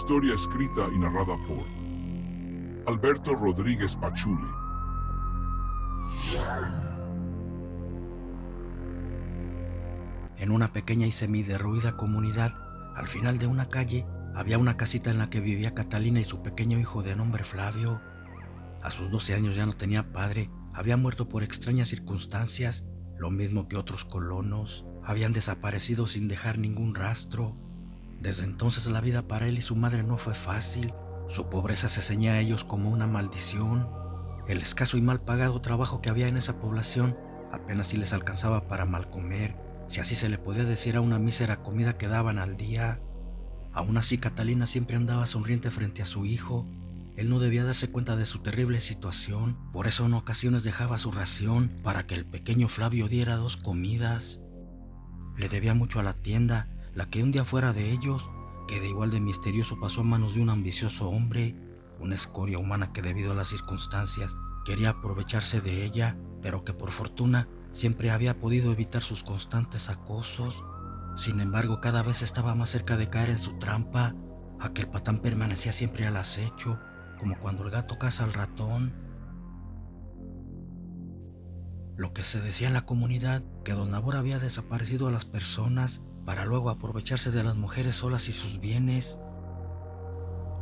historia escrita y narrada por Alberto Rodríguez Pachuli. En una pequeña y semiderruida comunidad, al final de una calle, había una casita en la que vivía Catalina y su pequeño hijo de nombre Flavio. A sus 12 años ya no tenía padre, había muerto por extrañas circunstancias, lo mismo que otros colonos. Habían desaparecido sin dejar ningún rastro. Desde entonces la vida para él y su madre no fue fácil. Su pobreza se ceñía a ellos como una maldición. El escaso y mal pagado trabajo que había en esa población apenas si les alcanzaba para mal comer, si así se le podía decir a una mísera comida que daban al día. Aún así, Catalina siempre andaba sonriente frente a su hijo. Él no debía darse cuenta de su terrible situación, por eso en ocasiones dejaba su ración para que el pequeño Flavio diera 2 comidas. Le debía mucho a la tienda, la que un día fuera de ellos, que de igual de misterioso pasó a manos de un ambicioso hombre, una escoria humana que debido a las circunstancias quería aprovecharse de ella, pero que por fortuna siempre había podido evitar sus constantes acosos. Sin embargo, cada vez estaba más cerca de caer en su trampa. Aquel patán permanecía siempre al acecho, como cuando el gato caza al ratón. Lo que se decía en la comunidad, que don Nabor había desaparecido a las personas para luego aprovecharse de las mujeres solas y sus bienes.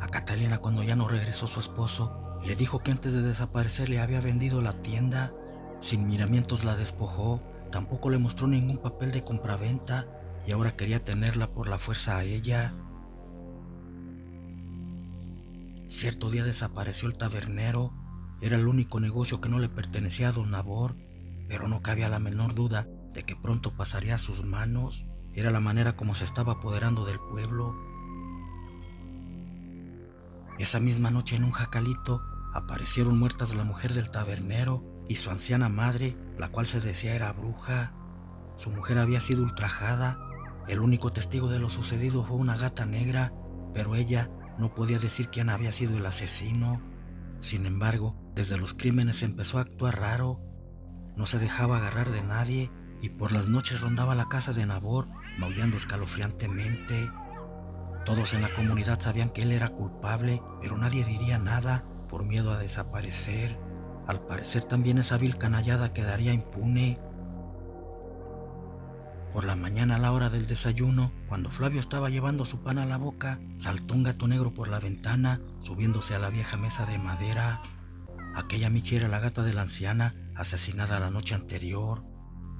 A Catalina, cuando ya no regresó su esposo, le dijo que antes de desaparecer le había vendido la tienda. Sin miramientos la despojó, tampoco le mostró ningún papel de compraventa y ahora quería tenerla por la fuerza a ella. Cierto día desapareció el tabernero. Era el único negocio que no le pertenecía a don Nabor, pero no cabía la menor duda de que pronto pasaría a sus manos. Era la manera como se estaba apoderando del pueblo. Esa misma noche en un jacalito aparecieron muertas la mujer del tabernero y su anciana madre, la cual se decía era bruja. Su mujer había sido ultrajada. El único testigo de lo sucedido fue una gata negra, pero ella no podía decir quién había sido el asesino. Sin embargo, desde los crímenes empezó a actuar raro. No se dejaba agarrar de nadie y por las noches rondaba la casa de Nabor, maullando escalofriantemente. Todos en la comunidad sabían que él era culpable, pero nadie diría nada por miedo a desaparecer. Al parecer también esa vil canallada quedaría impune. Por la mañana, a la hora del desayuno, cuando Flavio estaba llevando su pan a la boca, saltó un gato negro por la ventana, subiéndose a la vieja mesa de madera. Aquella Michi era la gata de la anciana, asesinada la noche anterior.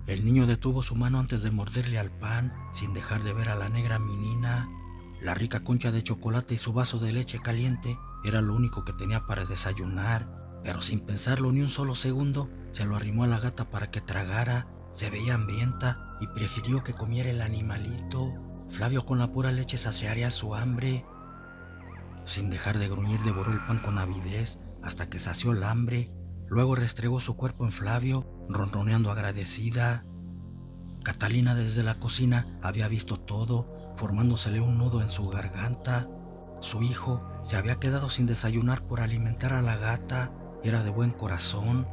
El niño detuvo su mano antes de morderle al pan, sin dejar de ver a la negra menina. La rica concha de chocolate y su vaso de leche caliente era lo único que tenía para desayunar, pero sin pensarlo ni un solo segundo, se lo arrimó a la gata para que tragara. Se veía hambrienta y prefirió que comiera el animalito. Flavio con la pura leche saciaría su hambre. Sin dejar de gruñir devoró el pan con avidez hasta que sació el hambre. Luego restregó su cuerpo en Flavio, ronroneando agradecida. Catalina desde la cocina había visto todo, formándosele un nudo en su garganta. Su hijo se había quedado sin desayunar por alimentar a la gata. Era de buen corazón.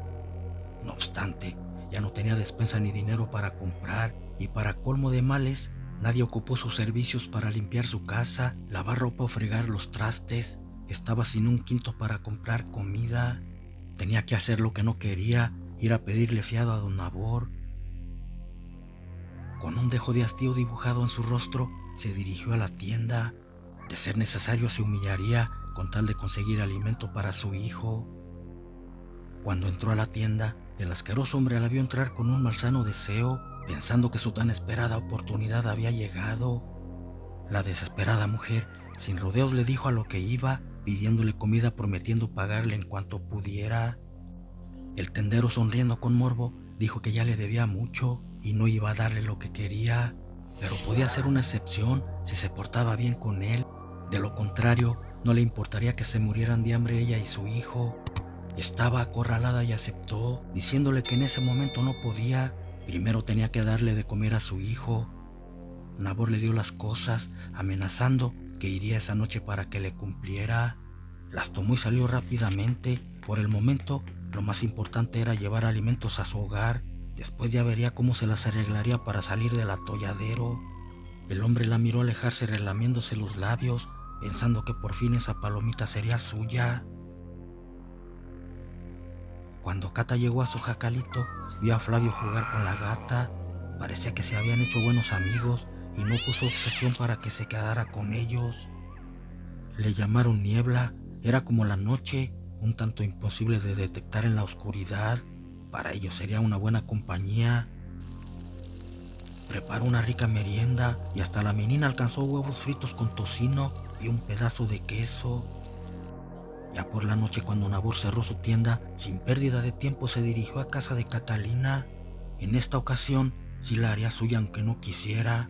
No obstante, ya no tenía despensa ni dinero para comprar y para colmo de males, nadie ocupó sus servicios para limpiar su casa, lavar ropa o fregar los trastes. Estaba sin un quinto para comprar comida. Tenía que hacer lo que no quería, ir a pedirle fiado a don Nabor. Con un dejo de hastío dibujado en su rostro, se dirigió a la tienda. De ser necesario se humillaría con tal de conseguir alimento para su hijo. Cuando entró a la tienda, el asqueroso hombre la vio entrar con un malsano deseo, pensando que su tan esperada oportunidad había llegado. La desesperada mujer, sin rodeos, le dijo a lo que iba, pidiéndole comida, prometiendo pagarle en cuanto pudiera. El tendero, sonriendo con morbo, dijo que ya le debía mucho y no iba a darle lo que quería, pero podía hacer una excepción si se portaba bien con él. De lo contrario, no le importaría que se murieran de hambre ella y su hijo. Estaba acorralada y aceptó, diciéndole que en ese momento no podía. Primero tenía que darle de comer a su hijo. Nabor le dio las cosas, amenazando que iría esa noche para que le cumpliera. Las tomó y salió rápidamente. Por el momento, lo más importante era llevar alimentos a su hogar. Después ya vería cómo se las arreglaría para salir del atolladero. El hombre la miró alejarse relamiéndose los labios, pensando que por fin esa palomita sería suya. Cuando Cata llegó a su jacalito, vio a Flavio jugar con la gata. Parecía que se habían hecho buenos amigos y no puso objeción para que se quedara con ellos. Le llamaron Niebla, era como la noche, un tanto imposible de detectar en la oscuridad. Para ellos sería una buena compañía. Preparó una rica merienda y hasta la menina alcanzó huevos fritos con tocino y un pedazo de queso. Ya por la noche, cuando Nabor cerró su tienda, sin pérdida de tiempo se dirigió a casa de Catalina. En esta ocasión sí la haría suya aunque no quisiera.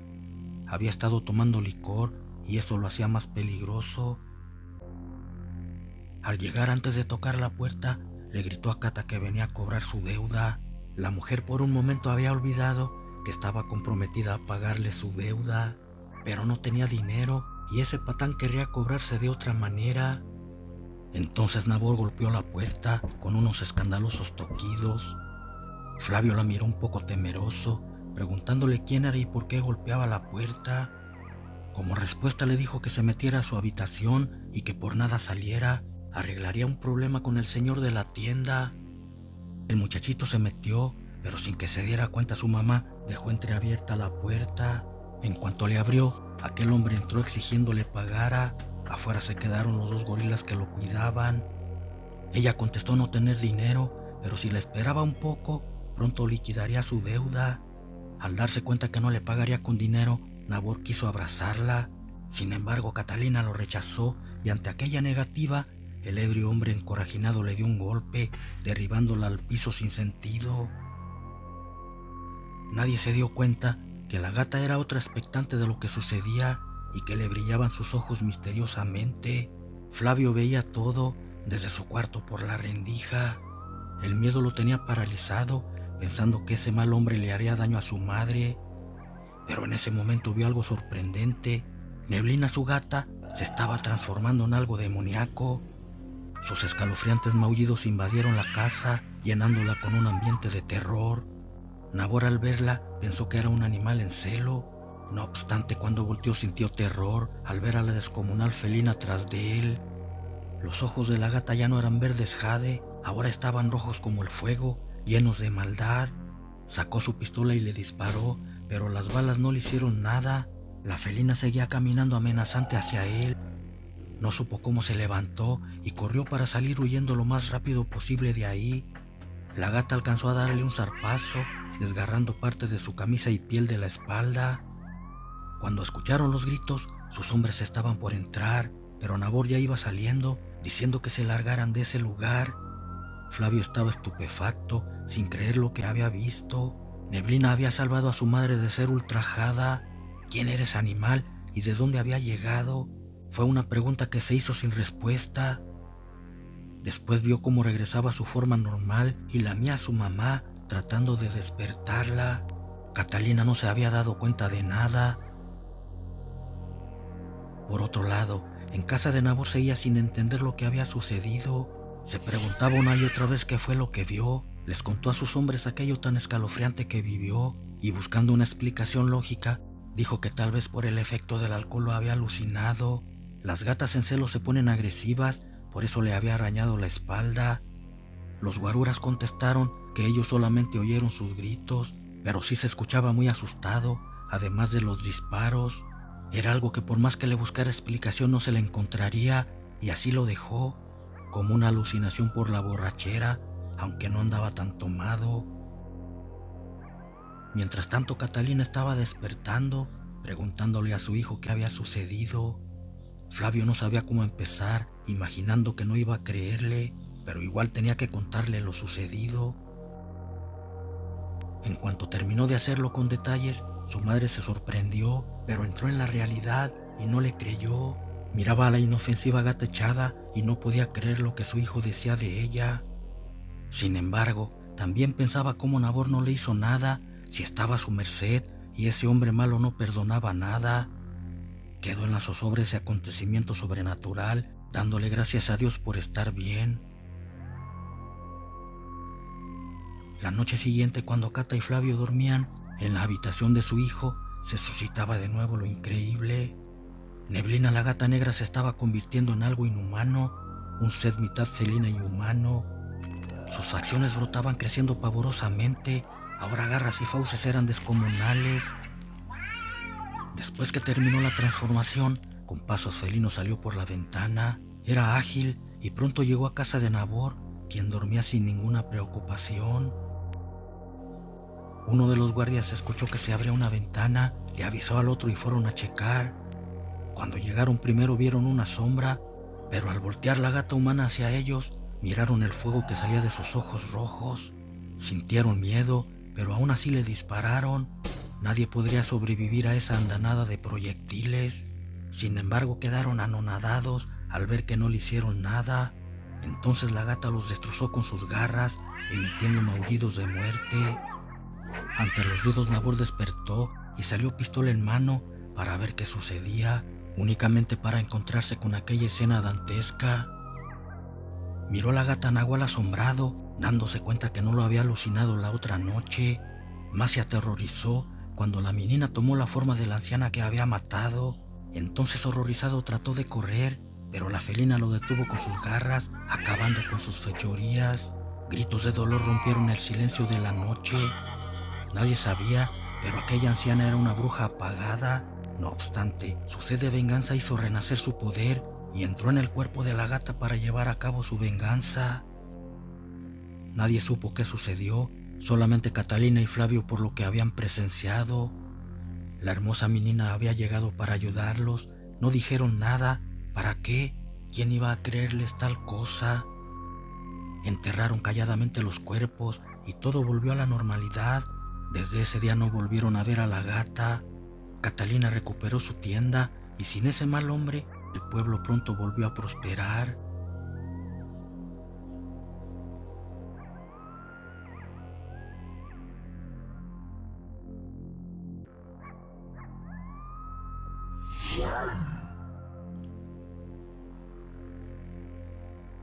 Había estado tomando licor y eso lo hacía más peligroso. Al llegar, antes de tocar la puerta, le gritó a Cata que venía a cobrar su deuda. La mujer por un momento había olvidado que estaba comprometida a pagarle su deuda, pero no tenía dinero y ese patán querría cobrarse de otra manera. Entonces Nabor golpeó la puerta con unos escandalosos toquidos. Flavio la miró un poco temeroso, preguntándole quién era y por qué golpeaba la puerta. Como respuesta le dijo que se metiera a su habitación y que por nada saliera, arreglaría un problema con el señor de la tienda. El muchachito se metió, pero sin que se diera cuenta su mamá dejó entreabierta la puerta. En cuanto le abrió, aquel hombre entró exigiéndole pagara. Afuera se quedaron los dos gorilas que lo cuidaban. Ella contestó no tener dinero, pero si la esperaba un poco, pronto liquidaría su deuda. Al darse cuenta que no le pagaría con dinero, Nabor quiso abrazarla. Sin embargo, Catalina lo rechazó y ante aquella negativa, el ebrio hombre encorajinado le dio un golpe, derribándola al piso sin sentido. Nadie se dio cuenta que la gata era otra expectante de lo que sucedía y que le brillaban sus ojos misteriosamente. Flavio veía todo desde su cuarto por la rendija. El miedo lo tenía paralizado, pensando que ese mal hombre le haría daño a su madre. Pero en ese momento vio algo sorprendente. Neblina, su gata, se estaba transformando en algo demoníaco. Sus escalofriantes maullidos invadieron la casa, llenándola con un ambiente de terror. Nabor, al verla, pensó que era un animal en celo. No obstante, cuando volteó sintió terror al ver a la descomunal felina tras de él. Los ojos de la gata ya no eran verdes jade, ahora estaban rojos como el fuego, llenos de maldad. Sacó su pistola y le disparó, pero las balas no le hicieron nada. La felina seguía caminando amenazante hacia él. No supo cómo se levantó y corrió para salir huyendo lo más rápido posible de ahí. La gata alcanzó a darle un zarpazo, desgarrando parte de su camisa y piel de la espalda. Cuando escucharon los gritos, sus hombres estaban por entrar, pero Nabor ya iba saliendo, diciendo que se largaran de ese lugar. Flavio estaba estupefacto, sin creer lo que había visto. Neblina había salvado a su madre de ser ultrajada. ¿Quién era ese animal y de dónde había llegado? Fue una pregunta que se hizo sin respuesta. Después vio cómo regresaba a su forma normal y lamía a su mamá, tratando de despertarla. Catalina no se había dado cuenta de nada. Por otro lado, en casa de Nabor seguía sin entender lo que había sucedido. Se preguntaba una y otra vez qué fue lo que vio. Les contó a sus hombres aquello tan escalofriante que vivió y, buscando una explicación lógica, dijo que tal vez por el efecto del alcohol lo había alucinado. Las gatas en celo se ponen agresivas, por eso le había arañado la espalda. Los guaruras contestaron que ellos solamente oyeron sus gritos, pero sí se escuchaba muy asustado, además de los disparos. Era algo que por más que le buscara explicación no se le encontraría, y así lo dejó, como una alucinación por la borrachera, aunque no andaba tan tomado. Mientras tanto, Catalina estaba despertando, preguntándole a su hijo qué había sucedido. Flavio no sabía cómo empezar, imaginando que no iba a creerle, pero igual tenía que contarle lo sucedido. En cuanto terminó de hacerlo con detalles, su madre se sorprendió, pero entró en la realidad y no le creyó. Miraba a la inofensiva gata echada y no podía creer lo que su hijo decía de ella. Sin embargo, también pensaba cómo Nabor no le hizo nada, si estaba a su merced y ese hombre malo no perdonaba nada. Quedó en la zozobra ese acontecimiento sobrenatural, dándole gracias a Dios por estar bien. La noche siguiente, cuando Cata y Flavio dormían, en la habitación de su hijo se suscitaba de nuevo lo increíble. Neblina, la gata negra, se estaba convirtiendo en algo inhumano, un ser mitad felina y humano. Sus facciones brotaban creciendo pavorosamente, ahora garras y fauces eran descomunales. Después que terminó la transformación, con pasos felinos salió por la ventana. Era ágil y pronto llegó a casa de Nabor, quien dormía sin ninguna preocupación. Uno de los guardias escuchó que se abría una ventana, le avisó al otro y fueron a checar. Cuando llegaron primero vieron una sombra, pero al voltear la gata humana hacia ellos, miraron el fuego que salía de sus ojos rojos. Sintieron miedo, pero aún así le dispararon. Nadie podría sobrevivir a esa andanada de proyectiles. Sin embargo, quedaron anonadados al ver que no le hicieron nada. Entonces la gata los destrozó con sus garras, emitiendo maullidos de muerte. Ante los ruidos, Nabor despertó y salió pistola en mano para ver qué sucedía, únicamente para encontrarse con aquella escena dantesca. Miró a la gata nahual asombrado, dándose cuenta que no lo había alucinado la otra noche. Más se aterrorizó cuando la menina tomó la forma de la anciana que había matado. Entonces, horrorizado, trató de correr, pero la felina lo detuvo con sus garras, acabando con sus fechorías. Gritos de dolor rompieron el silencio de la noche. Nadie sabía, pero aquella anciana era una bruja apagada. No obstante, su sed de venganza hizo renacer su poder y entró en el cuerpo de la gata para llevar a cabo su venganza. Nadie supo qué sucedió, solamente Catalina y Flavio por lo que habían presenciado. La hermosa menina había llegado para ayudarlos, no dijeron nada. ¿Para qué? ¿Quién iba a creerles tal cosa? Enterraron calladamente los cuerpos y todo volvió a la normalidad. Desde ese día no volvieron a ver a la gata. Catalina recuperó su tienda y sin ese mal hombre, el pueblo pronto volvió a prosperar.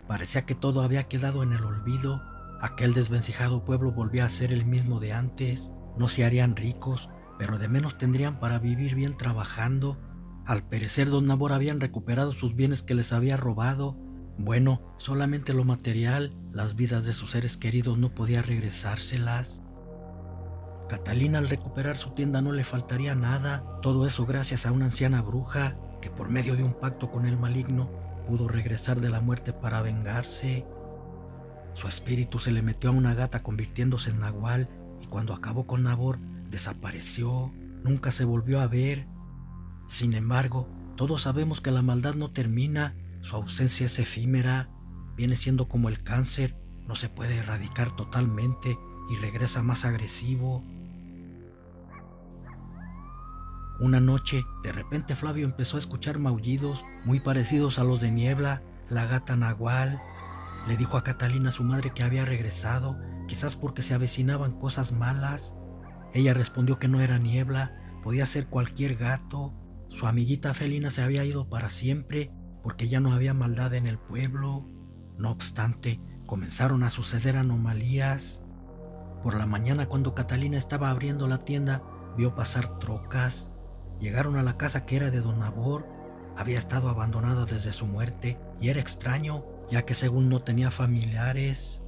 Parecía que todo había quedado en el olvido. Aquel desvencijado pueblo volvía a ser el mismo de antes. No se harían ricos, pero de menos tendrían para vivir bien trabajando. Al perecer don Nabor habían recuperado sus bienes que les había robado. Bueno, solamente lo material, las vidas de sus seres queridos no podía regresárselas. Catalina, al recuperar su tienda, no le faltaría nada. Todo eso gracias a una anciana bruja que por medio de un pacto con el maligno pudo regresar de la muerte para vengarse. Su espíritu se le metió a una gata convirtiéndose en nahual y cuando acabó con Nabor desapareció. Nunca se volvió a ver. Sin embargo, todos sabemos que la maldad no termina, su ausencia es efímera, viene siendo como el cáncer, no se puede erradicar totalmente y regresa más agresivo. Una noche, de repente Flavio empezó a escuchar maullidos muy parecidos a los de Niebla, la gata nahual. Le dijo a Catalina, su madre, que había regresado, quizás porque se avecinaban cosas malas. Ella respondió que no era Niebla, podía ser cualquier gato. Su amiguita felina se había ido para siempre porque ya no había maldad en el pueblo. No obstante, comenzaron a suceder anomalías. Por la mañana, cuando Catalina estaba abriendo la tienda, vio pasar trocas. Llegaron a la casa que era de don Nabor. Había estado abandonada desde su muerte y era extraño, ya que según no tenía familiares.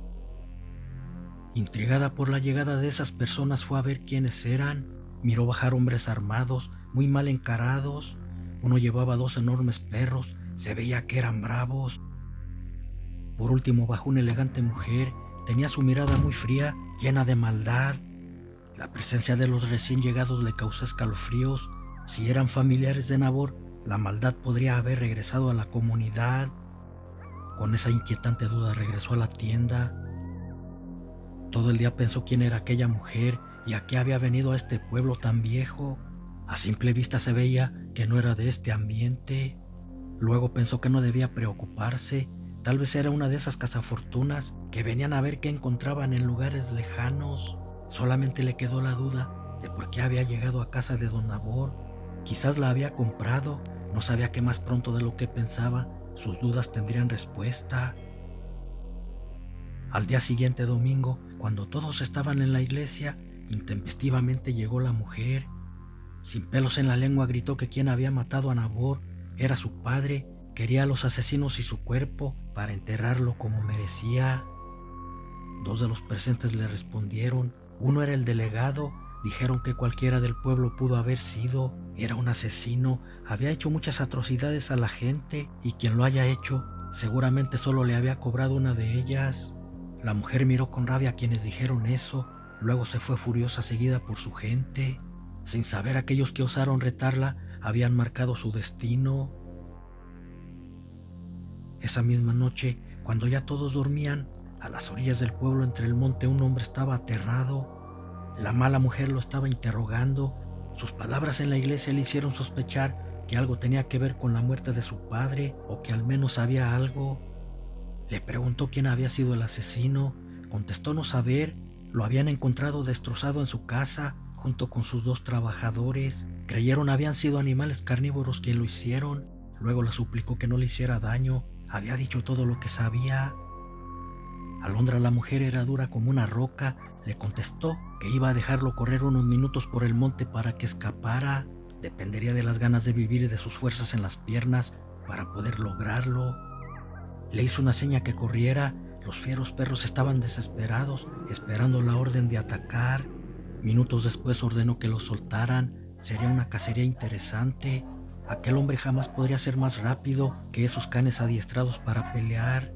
Intrigada por la llegada de esas personas, fue a ver quiénes eran. Miró bajar hombres armados, muy mal encarados. Uno llevaba 2 enormes perros, se veía que eran bravos. Por último bajó una elegante mujer, tenía su mirada muy fría, llena de maldad. La presencia de los recién llegados le causó escalofríos. Si eran familiares de Nabor, la maldad podría haber regresado a la comunidad. Con esa inquietante duda regresó a la tienda. Todo el día pensó quién era aquella mujer y a qué había venido a este pueblo tan viejo. A simple vista se veía que no era de este ambiente. Luego pensó que no debía preocuparse. Tal vez era una de esas cazafortunas que venían a ver qué encontraban en lugares lejanos. Solamente le quedó la duda de por qué había llegado a casa de don Nabor. Quizás la había comprado. No sabía que más pronto de lo que pensaba, sus dudas tendrían respuesta. Al día siguiente, domingo, cuando todos estaban en la iglesia, intempestivamente llegó la mujer. Sin pelos en la lengua gritó que quién había matado a Nabor Era su padre, quería a los asesinos y su cuerpo para enterrarlo como merecía. Dos de los presentes le respondieron. Uno era el delegado. Dijeron que cualquiera del pueblo pudo haber sido. Era un asesino, había hecho muchas atrocidades a la gente y quien lo haya hecho seguramente solo le había cobrado una de ellas. La mujer miró con rabia a quienes dijeron eso, luego se fue furiosa seguida por su gente. Sin saber, aquellos que osaron retarla habían marcado su destino. Esa misma noche, cuando ya todos dormían, a las orillas del pueblo entre el monte un hombre estaba aterrado. La mala mujer lo estaba interrogando. Sus palabras en la iglesia le hicieron sospechar que algo tenía que ver con la muerte de su padre, o que al menos sabía algo. Le preguntó quién había sido el asesino. Contestó no saber. Lo habían encontrado destrozado en su casa, junto con sus dos trabajadores. Creyeron habían sido animales carnívoros quien lo hicieron. Luego le suplicó que no le hiciera daño. Había dicho todo lo que sabía. Alondra, la mujer, era dura como una roca. Le contestó que iba a dejarlo correr unos minutos por el monte para que escapara. Dependería de las ganas de vivir y de sus fuerzas en las piernas para poder lograrlo. Le hizo una seña que corriera. Los fieros perros estaban desesperados, esperando la orden de atacar. Minutos después ordenó que lo soltaran. Sería una cacería interesante. Aquel hombre jamás podría ser más rápido que esos canes adiestrados para pelear.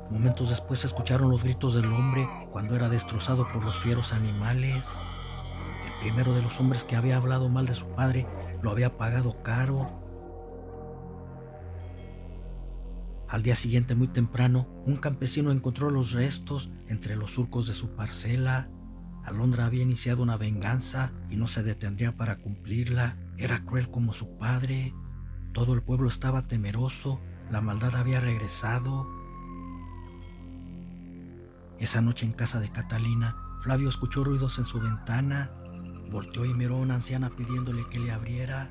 Momentos después se escucharon los gritos del hombre cuando era destrozado por los fieros animales. El primero de los hombres que había hablado mal de su padre lo había pagado caro. Al día siguiente, muy temprano, un campesino encontró los restos entre los surcos de su parcela. Alondra había iniciado una venganza y no se detendría para cumplirla. Era cruel como su padre. Todo el pueblo estaba temeroso. La maldad había regresado. Esa noche en casa de Catalina, Flavio escuchó ruidos en su ventana. Volteó y miró a una anciana pidiéndole que le abriera.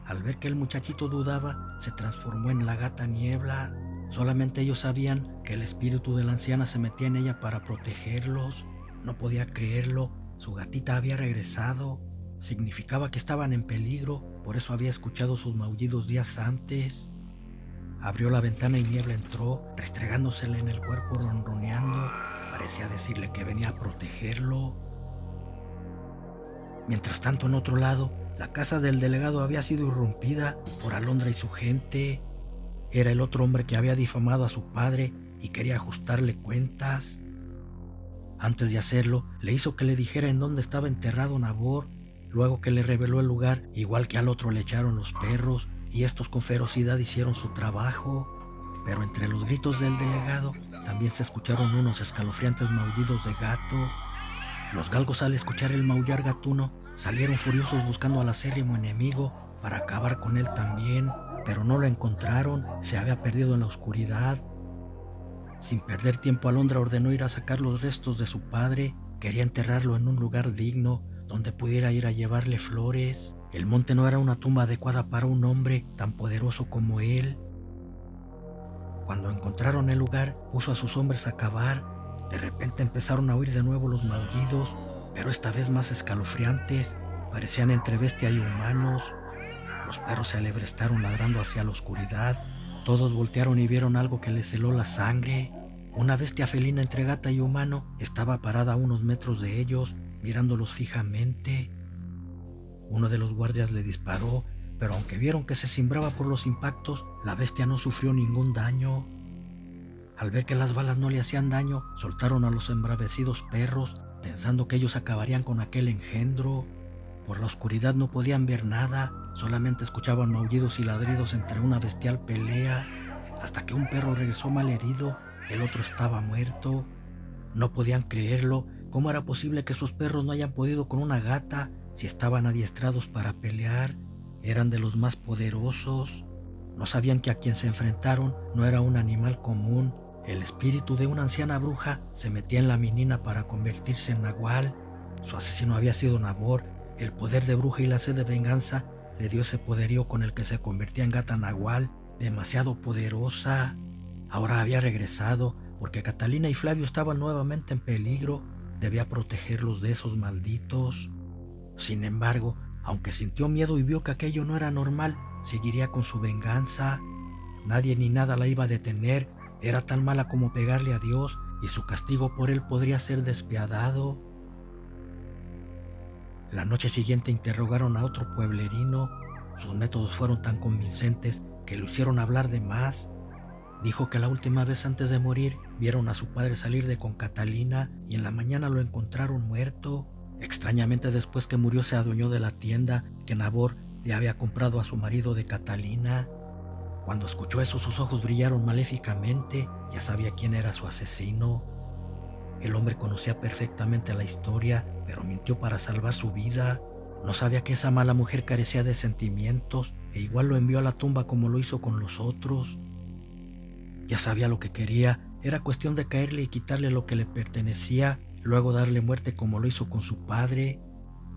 Al ver que el muchachito dudaba, se transformó en la gata Niebla. Solamente ellos sabían que el espíritu de la anciana se metía en ella para protegerlos. No podía creerlo, su gatita había regresado. Significaba que estaban en peligro, por eso había escuchado sus maullidos días antes. Abrió la ventana y Niebla entró, restregándosele en el cuerpo, ronroneando. Parecía decirle que venía a protegerlo. Mientras tanto, en otro lado, la casa del delegado había sido irrumpida por Alondra y su gente. Era el otro hombre que había difamado a su padre y quería ajustarle cuentas. Antes de hacerlo, le hizo que le dijera en dónde estaba enterrado Nabor. Luego que le reveló el lugar, igual que al otro le echaron los perros, y estos con ferocidad hicieron su trabajo. Pero entre los gritos del delegado también se escucharon unos escalofriantes maullidos de gato. Los galgos, al escuchar el maullar gatuno, salieron furiosos buscando al acérrimo enemigo para acabar con él también, pero no lo encontraron, se había perdido en la oscuridad. Sin perder tiempo, Alondra ordenó ir a sacar los restos de su padre. Quería enterrarlo en un lugar digno, donde pudiera ir a llevarle flores. El monte no era una tumba adecuada para un hombre tan poderoso como él. Cuando encontraron el lugar, puso a sus hombres a cavar. De repente empezaron a oír de nuevo los maullidos, pero esta vez más escalofriantes. Parecían entre bestia y humanos. Los perros se alebrestaron ladrando hacia la oscuridad. Todos voltearon y vieron algo que les heló la sangre. Una bestia felina entre gata y humano estaba parada a unos metros de ellos, mirándolos fijamente. Uno de los guardias le disparó, pero aunque vieron que se cimbraba por los impactos, la bestia no sufrió ningún daño. Al ver que las balas no le hacían daño, soltaron a los embravecidos perros, pensando que ellos acabarían con aquel engendro. Por la oscuridad no podían ver nada, solamente escuchaban maullidos y ladridos entre una bestial pelea, hasta que un perro regresó malherido, el otro estaba muerto. No podían creerlo. ¿Cómo era posible que sus perros no hayan podido con una gata si estaban adiestrados para pelear? Eran de los más poderosos. No sabían que a quien se enfrentaron no era un animal común. El espíritu de una anciana bruja se metía en la menina para convertirse en nahual. Su asesino había sido Nabor. El poder de bruja y la sed de venganza le dio ese poderío con el que se convertía en gata nahual, demasiado poderosa. Ahora había regresado, porque Catalina y Flavio estaban nuevamente en peligro. Debía protegerlos de esos malditos. Sin embargo, aunque sintió miedo y vio que aquello no era normal, seguiría con su venganza. Nadie ni nada la iba a detener. Era tan mala como pegarle a Dios y su castigo por él podría ser despiadado. La noche siguiente interrogaron a otro pueblerino. Sus métodos fueron tan convincentes que lo hicieron hablar de más. Dijo que la última vez antes de morir vieron a su padre salir de con Catalina y en la mañana lo encontraron muerto. Extrañamente, después que murió se adueñó de la tienda que Nabor le había comprado a su marido de Catalina. Cuando escuchó eso, sus ojos brillaron maléficamente. Ya sabía quién era su asesino. El hombre conocía perfectamente la historia, pero mintió para salvar su vida. No sabía que esa mala mujer carecía de sentimientos e igual lo envió a la tumba como lo hizo con los otros. Ya sabía lo que quería, era cuestión de caerle y quitarle lo que le pertenecía, luego darle muerte como lo hizo con su padre.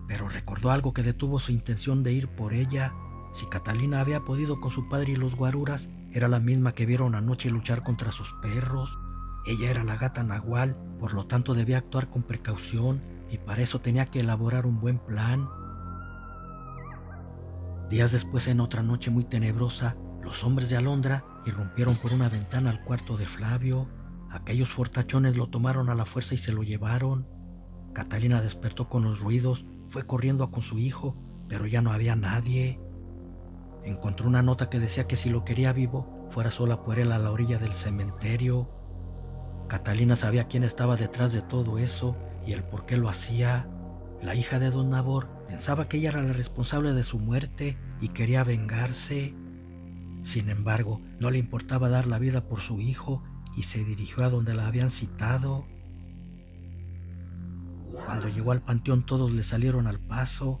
Pero recordó algo que detuvo su intención de ir por ella. Si Catalina había podido con su padre y los guaruras, era la misma que vieron anoche luchar contra sus perros. Ella era la gata Nahual, por lo tanto debía actuar con precaución y para eso tenía que elaborar un buen plan. Días después, en otra noche muy tenebrosa, los hombres de Alondra irrumpieron por una ventana al cuarto de Flavio. Aquellos fortachones lo tomaron a la fuerza y se lo llevaron. Catalina despertó con los ruidos, fue corriendo con su hijo, pero ya no había nadie. Encontró una nota que decía que si lo quería vivo, fuera sola por él a la orilla del cementerio. Catalina sabía quién estaba detrás de todo eso y el por qué lo hacía. La hija de don Nabor pensaba que ella era la responsable de su muerte y quería vengarse. Sin embargo, no le importaba dar la vida por su hijo y se dirigió a donde la habían citado. Cuando llegó al panteón, todos le salieron al paso.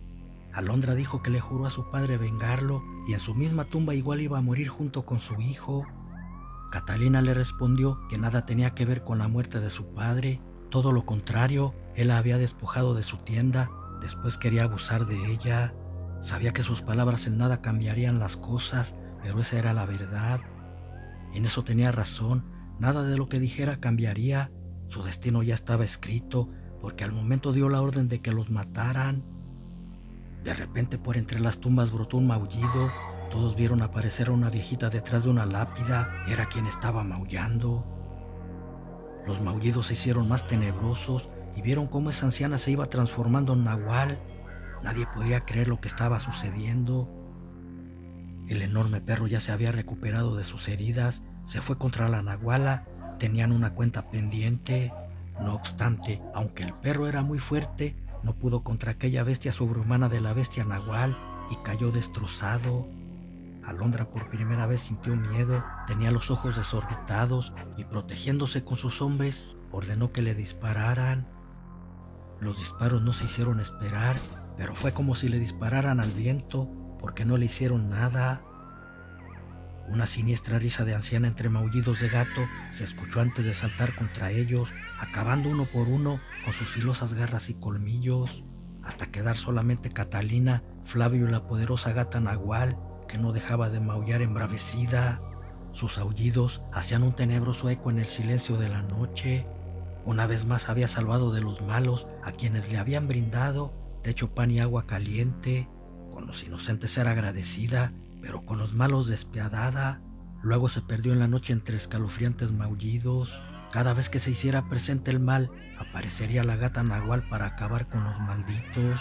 Alondra dijo que le juró a su padre vengarlo y en su misma tumba igual iba a morir junto con su hijo. Catalina le respondió que nada tenía que ver con la muerte de su padre, todo lo contrario, él la había despojado de su tienda, después quería abusar de ella. Sabía que sus palabras en nada cambiarían las cosas, pero esa era la verdad. En eso tenía razón, nada de lo que dijera cambiaría, su destino ya estaba escrito, porque al momento dio la orden de que los mataran. De repente, por entre las tumbas brotó un maullido. Todos vieron aparecer a una viejita detrás de una lápida. Era quien estaba maullando. Los maullidos se hicieron más tenebrosos y vieron cómo esa anciana se iba transformando en Nahual. Nadie podía creer lo que estaba sucediendo. El enorme perro ya se había recuperado de sus heridas. Se fue contra la Nahuala. Tenían una cuenta pendiente. No obstante, aunque el perro era muy fuerte, no pudo contra aquella bestia sobrehumana de la bestia Nahual y cayó destrozado. Alondra por primera vez sintió miedo, tenía los ojos desorbitados y protegiéndose con sus hombres, ordenó que le dispararan. Los disparos no se hicieron esperar, pero fue como si le dispararan al viento, porque no le hicieron nada. Una siniestra risa de anciana entre maullidos de gato se escuchó antes de saltar contra ellos, acabando uno por uno con sus filosas garras y colmillos, hasta quedar solamente Catalina, Flavio y la poderosa gata Nahual, que no dejaba de maullar embravecida. Sus aullidos hacían un tenebroso eco en el silencio de la noche. Una vez más había salvado de los malos a quienes le habían brindado techo, pan y agua caliente. Con los inocentes era agradecida, pero con los malos despiadada. Luego se perdió en la noche entre escalofriantes maullidos. Cada vez que se hiciera presente el mal, aparecería la gata Nahual para acabar con los malditos.